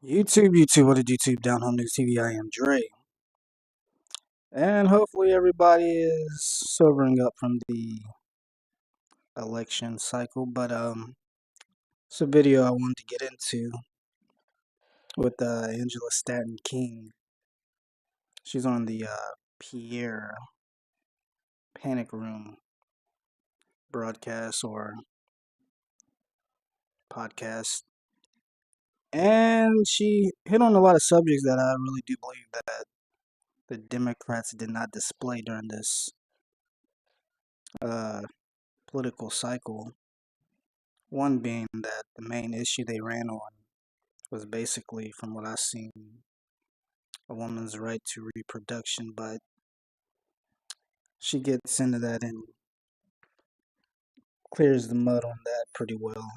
YouTube, what did YouTube Down Home News TV? I am Dre, and hopefully everybody is sobering up from the election cycle. But it's a video I wanted to get into with Angela Stanton King. She's on the Pierre Panic Room broadcast or podcast, and she hit on a lot of subjects that I really do believe that the Democrats did not display during this uh, political cycle. One being that the main issue they ran on was basically, from what I've seen, a woman's right to reproduction, but she gets into that and clears the mud on that pretty well.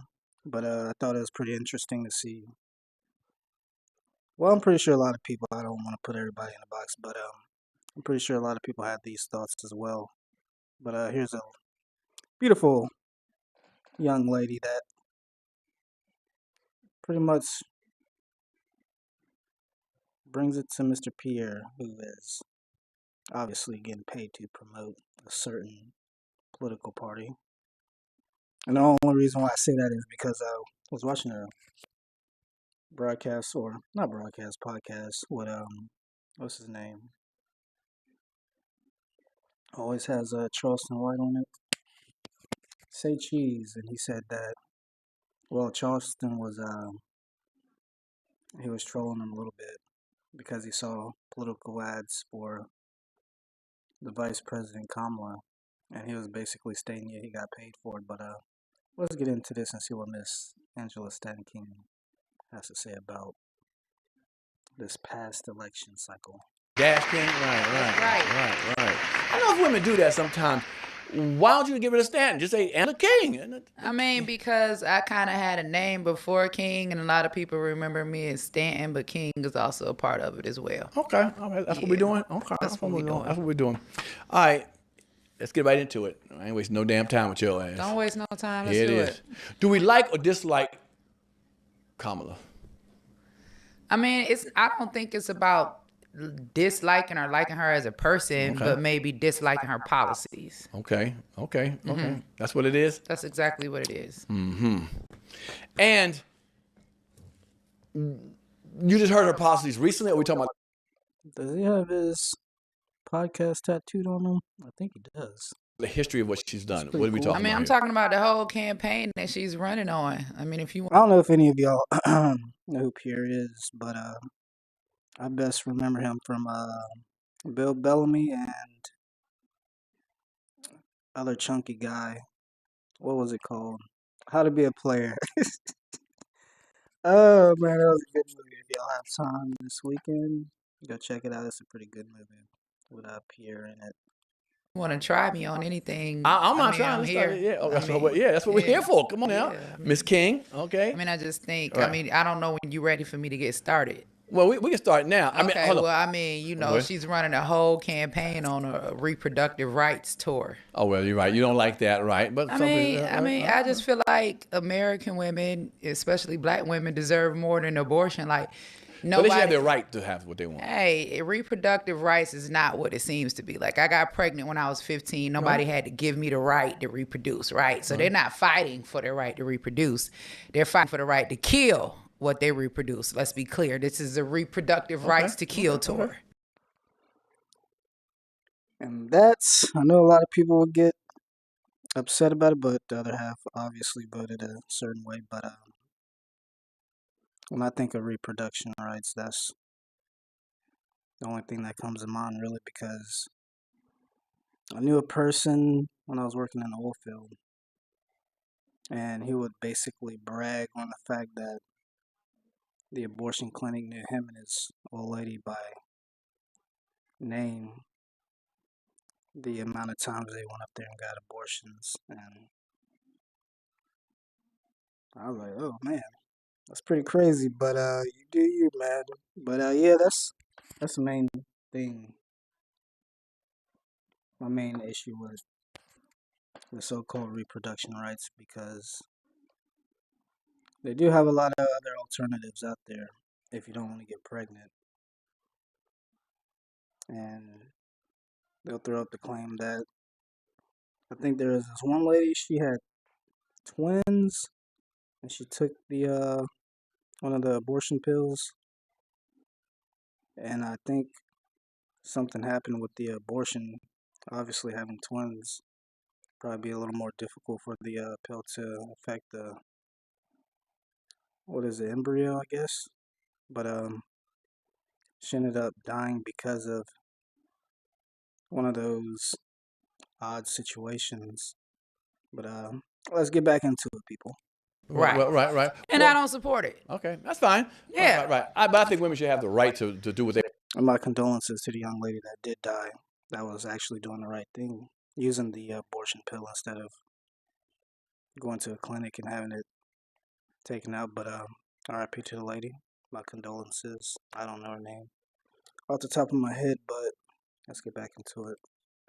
But I thought it was pretty interesting to see. Well, I'm pretty sure a lot of people, I don't want to put everybody in a box, but I'm pretty sure a lot of people had these thoughts as well. But here's a beautiful young lady that pretty much brings it to Mr. Pierre, who is obviously getting paid to promote a certain political party. And the only reason why I say that is because I was watching a broadcast, or not broadcast, podcast with what's his name? Always has Charleston White on it. Say cheese, and he said that Charleston was he was trolling him a little bit because he saw political ads for the Vice President Kamala, and he was basically stating he got paid for it. But let's get into this and see what Miss Angela Stanton King has to say about this past election cycle. Gas King? Right. I know if women do that sometimes. Why don't you get rid of Stanton? Just say Anna King. I mean, because I kind of had a name before King, and a lot of people remember me as Stanton, but King is also a part of it as well. Okay, all right, that's what we're doing. Okay, That's what we're doing. That's what we're doing. All right, let's get right into it. I ain't wasting no damn time with your ass. Don't waste no time. Let's Here do it is. it. Do we like or dislike Kamala? I mean, I don't think it's about disliking or liking her as a person, Okay. but maybe disliking her policies. Okay. That's what it is. That's exactly what it is. And you just heard her policies recently. Or we talking about? Does he have his podcast tattooed on him? I think he does. The history of what she's done. pretty What are we cool. talking I mean, about I'm here? talking about the whole campaign that she's running on. I mean, if you I don't know if any of y'all know who Pierre is, but I best remember him from Bill Bellamy and other chunky guy. What was it called? How to Be a Player. Oh man, that was a good movie. If y'all have time this weekend, go check it out. It's a pretty good movie with Pierre in it. want to try me on anything, I'm not mean, trying I'm to start here. it. Yeah, I that's mean, that's what we're here yeah. for. Come on now, Yeah, I mean- Miss King. Okay. I mean, I just think, Right. I mean, I don't know when you're ready for me to get started. Well, we can start now. I mean, Okay, hold on. well, I mean, you know, What? she's running a whole campaign on a reproductive rights tour. Oh well, you're right. You don't like that, right? But I just feel like American women, especially black women, deserve more than abortion. Like, but nobody. they should have their right to have what they want. Hey, reproductive rights is not what it seems to be. Like, I got pregnant when I was 15. Nobody had to give me the right to reproduce, right? So they're not fighting for the right to reproduce. They're fighting for the right to kill what they reproduce. Let's be clear. This is a reproductive rights to kill tour. And that's, I know a lot of people will get upset about it, but the other half obviously voted a certain way. But when I think of reproduction rights, that's the only thing that comes to mind, really, because I knew a person when I was working in the oil field, and he would basically brag on the fact that the abortion clinic knew him and his old lady by name, the amount of times they went up there and got abortions. And I was like, oh man, that's pretty crazy. But you do you, man. But yeah, that's the main thing. My main issue with the so-called reproduction rights, because they do have a lot of other alternatives out there. if you don't want to get pregnant. And they'll throw up the claim that I think there was this one lady, she had twins, and she took the one of the abortion pills, and I think something happened with the abortion. Obviously, having twins probably be a little more difficult for the pill to affect the what is it, embryo, I guess. But she ended up dying because of one of those odd situations. But let's get back into it, people. Right. And I don't support it. Okay, that's fine. Yeah. Right. But I think women should have the right to do what they. And my condolences to the young lady that did die. That was actually doing the right thing, using the abortion pill instead of going to a clinic and having it taken out. But RIP to the lady. My condolences. I don't know her name off the top of my head, but let's get back into it.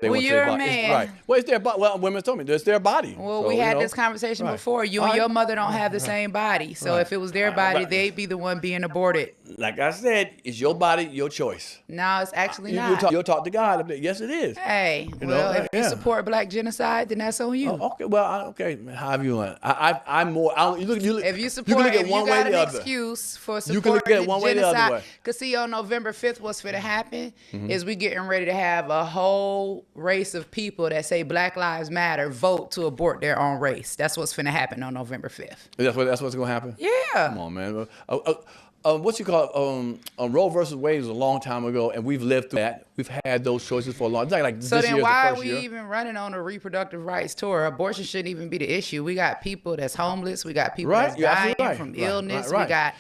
Well, want you're their a body. man. Right. Well, it's their body. Well, women told me it's their body. Well, So, we you had know. this conversation Right. before. You and your mother don't have the same body. So if it was their body, they'd be the one being aborted. Like I said, it's your body, your choice. No, it's actually not. You'll talk to God. Yes, it is. Hey, You well, know, if you yeah. support black genocide, then that's on you. Oh, okay. Well, okay. However you want. I'm more. You look. If you can support, look at if one you way got or an the other. excuse for supporting You can look at it one way or the other genocide, way. because see, on November 5th, what's finna happen is we getting ready to have a whole race of people that say Black Lives Matter vote to abort their own race. That's what's finna happen on November 5th. That's what's gonna happen. Yeah. Come on, man. What you call Roe versus Wade was a long time ago, and we've lived through that. We've had those choices for a long time. Like So this then year's why the are first we year. even running on a reproductive rights tour? Abortion shouldn't even be the issue. We got people that's homeless. We got people Right, that's you're dying absolutely right. from Right, illness. right. We got,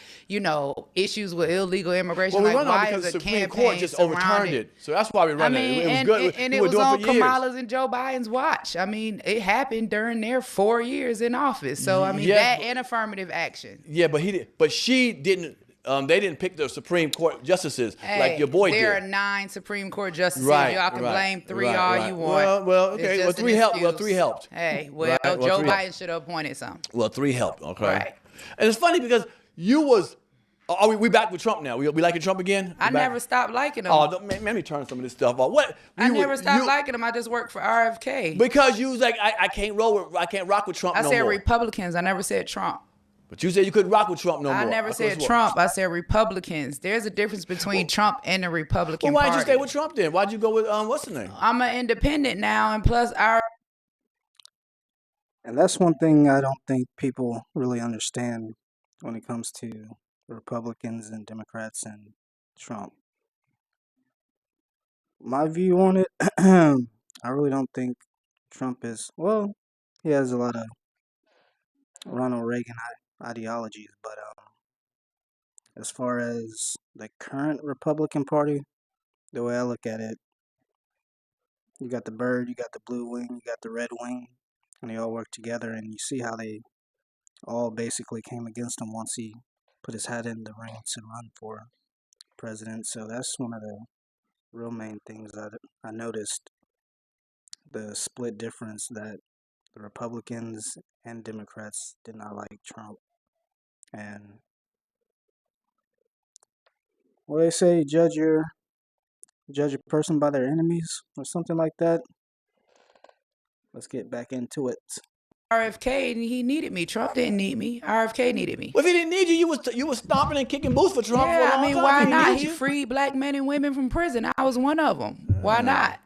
issues with illegal immigration. Well, we like, run on why because is the a Supreme campaign Court just overturned surrounded? it. So that's why we I run mean, it. It was and, good. and we it were was doing it on for years. Kamala's and Joe Biden's watch. I mean, it happened during their 4 years in office. So, I mean, Yes, that but- and affirmative action. Yeah, but she didn't. They didn't pick the Supreme Court justices Hey, like your boy there did. are 9 Supreme Court justices. Right, Y'all can right, blame 3 right, all right. you want. Well, It's okay. Well, just an 3 helped. Well, excuse. 3 helped. Hey, well, Right, well, Joe 3 Biden helped. should have appointed some. Well, 3 helped. Okay. Right. And it's funny because you was. Are we back with Trump now? We liking Trump again? I We back? never stopped liking him. Oh, let me turn some of this stuff off. What? I You never would- stopped you- liking him. I just worked for RFK. Because you was like, I can't rock with Trump I no said more. Republicans. I never said Trump. But you said you couldn't rock with Trump no more. I never could've said swore. Trump. I said Republicans. There's a difference between Trump and the Republican Well, why'd you Party. stay with Trump then? Why'd you go with what's the name? I'm an independent now, and plus And that's one thing I don't think people really understand when it comes to Republicans and Democrats and Trump. My view on it, I really don't think Trump is, well, he has a lot of Ronald Reagan ideologies, but as far as the current Republican Party, the way I look at it, you got the bird, you got the blue wing, you got the red wing, and they all work together, and you see how they all basically came against him once he put his hat in the ring to run for president. So that's one of the real main things that I noticed, the split difference that the Republicans and Democrats did not like Trump. And what they say, judge a person by their enemies or something like that. Let's get back into it. RFK, and he needed me. Trump didn't need me. RFK needed me. Well, if he didn't need you, you was stomping and kicking boots for Trump for a Yeah, long I mean, time. why He didn't not? need He you. freed black men and women from prison. I was one of them. Why not?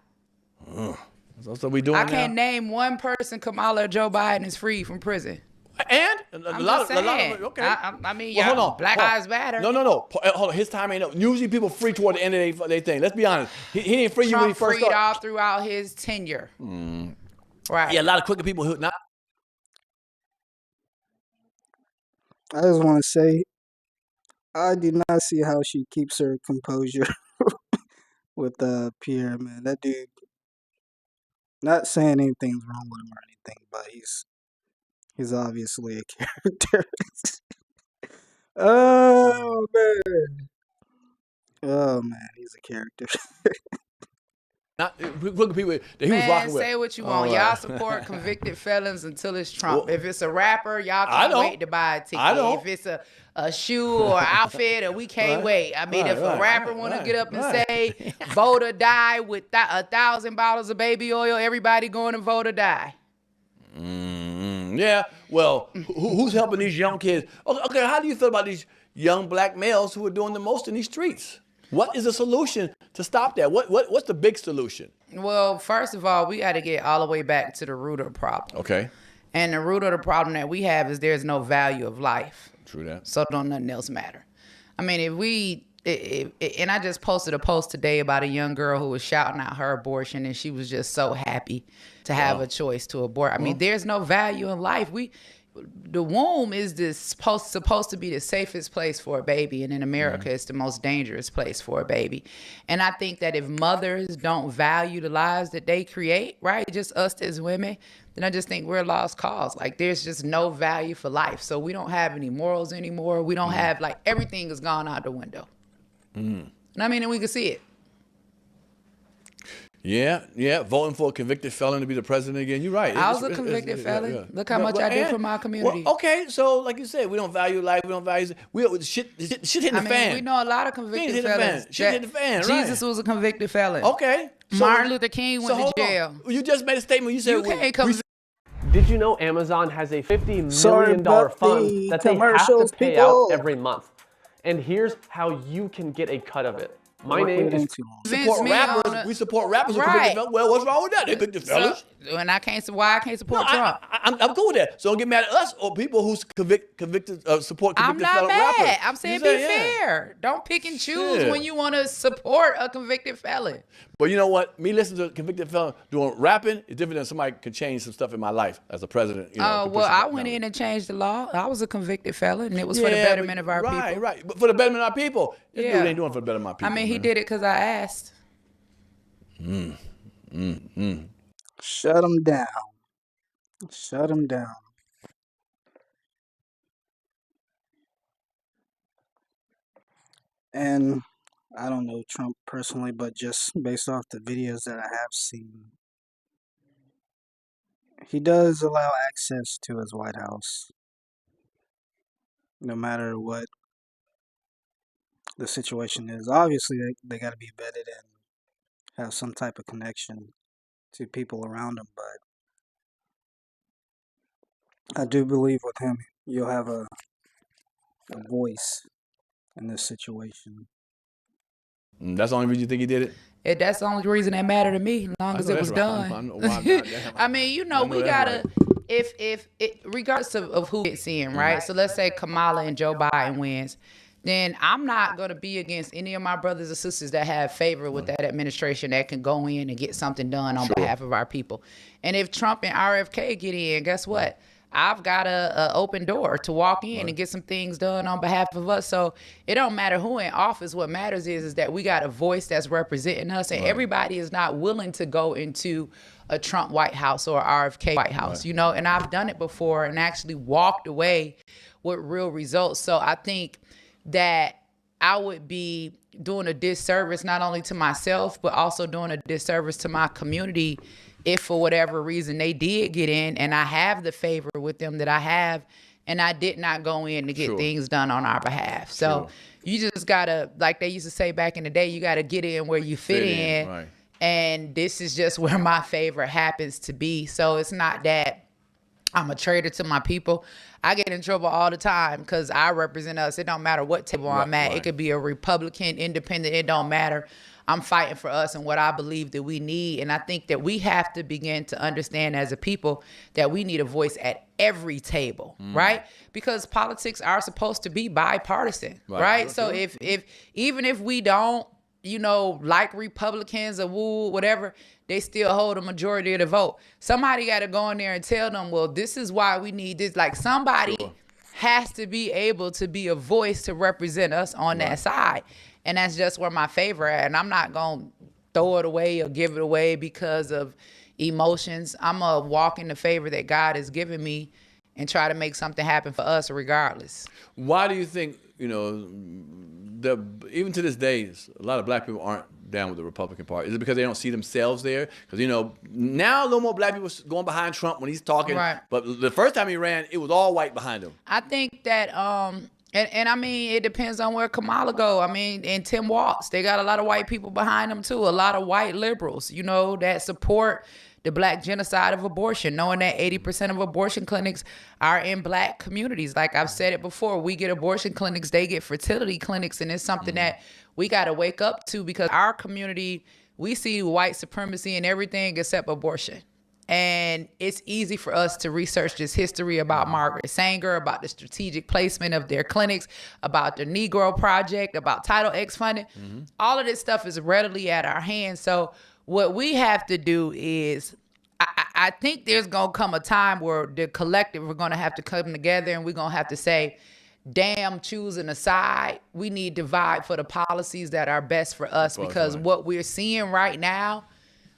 So we doing I now? can't name one person Kamala or Joe Biden is freed from prison. And I'm just saying. Okay. I mean, Well, hold y'all, on. Black hold on. Lives Matter. No. Hold on. His time ain't up. Usually people free toward the end of their thing. Let's be honest. He didn't free you when he Trump first freed started. all throughout his tenure. Right. Yeah, a lot of quicker people who not. I just want to say, I do not see how she keeps her composure with Pierre, man. That dude, not saying anything's wrong with him or anything, but he's obviously a character. Oh man, he's a character. Not people that he was rocking with. Say what you want. All right. Y'all support convicted felons until it's Trump. If it's a rapper, y'all I can't don't. wait to buy a ticket. I don't. If it's a shoe or outfit, we can't wait. I mean, if a rapper want to get up and say, vote or die with 1,000 bottles of baby oil, everybody going to vote or die. Yeah. Well, who's helping these young kids? Okay, how do you feel about these young black males who are doing the most in these streets? What is the solution to stop that? What's the big solution? Well, first of all, we got to get all the way back to the root of the problem. Okay. And the root of the problem that we have is there's no value of life. True that. So don't nothing else matter. I mean, and I just posted a post today about a young girl who was shouting out her abortion, and she was just so happy to have a choice to abort. I mean, there's no value in life. The womb is supposed to be the safest place for a baby, and in America, it's the most dangerous place for a baby. And I think that if mothers don't value the lives that they create, right, just us as women, then I just think we're a lost cause. Like, there's just no value for life. So we don't have any morals anymore. We don't have, like, everything has gone out the window. And I mean, and we can see it. Yeah, voting for a convicted felon to be the president again. You're right. I was a convicted felon. Yeah. Look how much I did for my community. Well, okay, so like you said, we don't value life. We don't value shit hitting the fan. We know a lot of convicted felons. Shit hit the fan. Right. Jesus was a convicted felon. Okay. Martin Luther King went to jail. You just made a statement. You said you can't come. Did you know Amazon has a $50 million fund that they have to pay out every month? And here's how you can get a cut of it. My name is support rappers. We support rappers. Right. Well, what's wrong with that? They're convicted fellas. And why I can't support Trump? I'm cool with that. So don't get mad at us or people who convicted support convicted I'm not felon mad. rappers. I'm saying be fair. Don't pick and choose when you want to support a convicted felon. But you know what? Me listening to a convicted felon doing rapping is different than somebody can change some stuff in my life as a president. Well, I went in and changed the law. I was a convicted felon, and it was for the betterment of our people. Right. But for the betterment of our people. This dude ain't doing it for the betterment of my people. I mean, he did it because I asked. Shut him down. Shut him down. And I don't know Trump personally, but just based off the videos that I have seen, he does allow access to his White House, no matter what the situation is. Obviously, they got to be vetted and have some type of connection to people around them, but I do believe with him, you'll have a voice in this situation. That's the only reason you think he did it? That's the only reason that mattered to me, as long as it was done. I mean, we gotta, regardless of who gets in, right? So let's say Kamala and Joe Biden wins, then I'm not gonna be against any of my brothers and sisters that have favor with that administration that can go in and get something done on behalf of our people. And if Trump and RFK get in, guess what? I've got a open door to walk in and get some things done on behalf of us. So it don't matter who in office. What matters is that we got a voice that's representing us, and everybody is not willing to go into a Trump White House or RFK White House, and I've done it before and actually walked away with real results. So I think that I would be doing a disservice not only to myself, but also doing a disservice to my community if for whatever reason they did get in and I have the favor with them that I have, and I did not go in to get things done on our behalf. So you just gotta, like they used to say back in the day, you gotta get in where you fit in. Right. And this is just where my favor happens to be. So it's not that I'm a traitor to my people. I get in trouble all the time because I represent us. It don't matter what table I'm at. It could be a Republican, independent, it don't matter. I'm fighting for us and what I believe that we need. And I think that we have to begin to understand as a people that we need a voice at every table, right? Because politics are supposed to be bipartisan, right? So if even if we don't, like Republicans or whatever, they still hold a majority of the vote. Somebody got to go in there and tell them, well, this is why we need this. Like somebody has to be able to be a voice to represent us on that side. And that's just where my favor at. And I'm not going to throw it away or give it away because of emotions. I'm going to walk in the favor that God has given me and try to make something happen for us regardless. Why do you think, even to this day, a lot of black people aren't down with the Republican Party? Is it because they don't see themselves there? Because, you know, now no more black people going behind Trump when he's talking. Right. But the first time he ran, it was all white behind him. I think that and I mean, it depends on where Kamala go. I mean, and Tim Walz, they got a lot of white people behind them too. A lot of white liberals, you know, that support the black genocide of abortion, knowing that 80% of abortion clinics are in black communities. Like I've said it before, we get abortion clinics, they get fertility clinics, and it's something that we got to wake up to, because our community, we see white supremacy in everything except abortion. And it's easy for us to research this history about Margaret Sanger, about the strategic placement of their clinics, about the Negro Project, about Title X funding. All of this stuff is readily at our hands. So what we have to do is, I think there's going to come a time where the collective, we're going to have to come together and we're going to have to say, damn, choosing a side. We need to vibe for the policies that are best for us, because what we're seeing right now,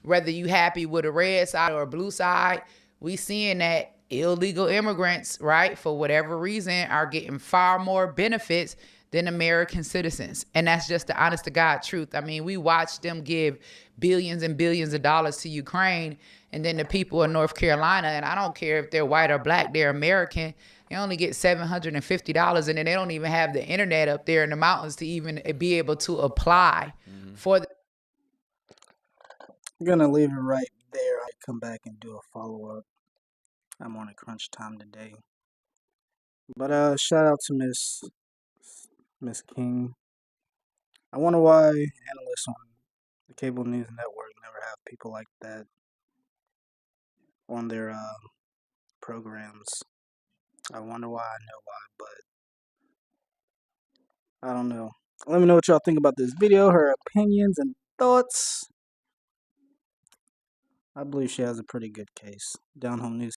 whether you happy with a red side or a blue side, we seeing that illegal immigrants, right, for whatever reason, are getting far more benefits than American citizens. And that's just the honest to God truth. I mean, we watched them give billions and billions of dollars to Ukraine, and then the people in North Carolina, and I don't care if they're white or black, they're American, they only get $750, and then they don't even have the internet up there in the mountains to even be able to apply for the. I'm gonna leave it right there. I come back and do a follow-up. I'm on a crunch time today. But shout out to Miss King. I wonder why analysts on the cable news network never have people like that on their programs. I wonder why. I know why, but I don't know. Let me know what y'all think about this video, her opinions and thoughts. I believe she has a pretty good case. Down Home News.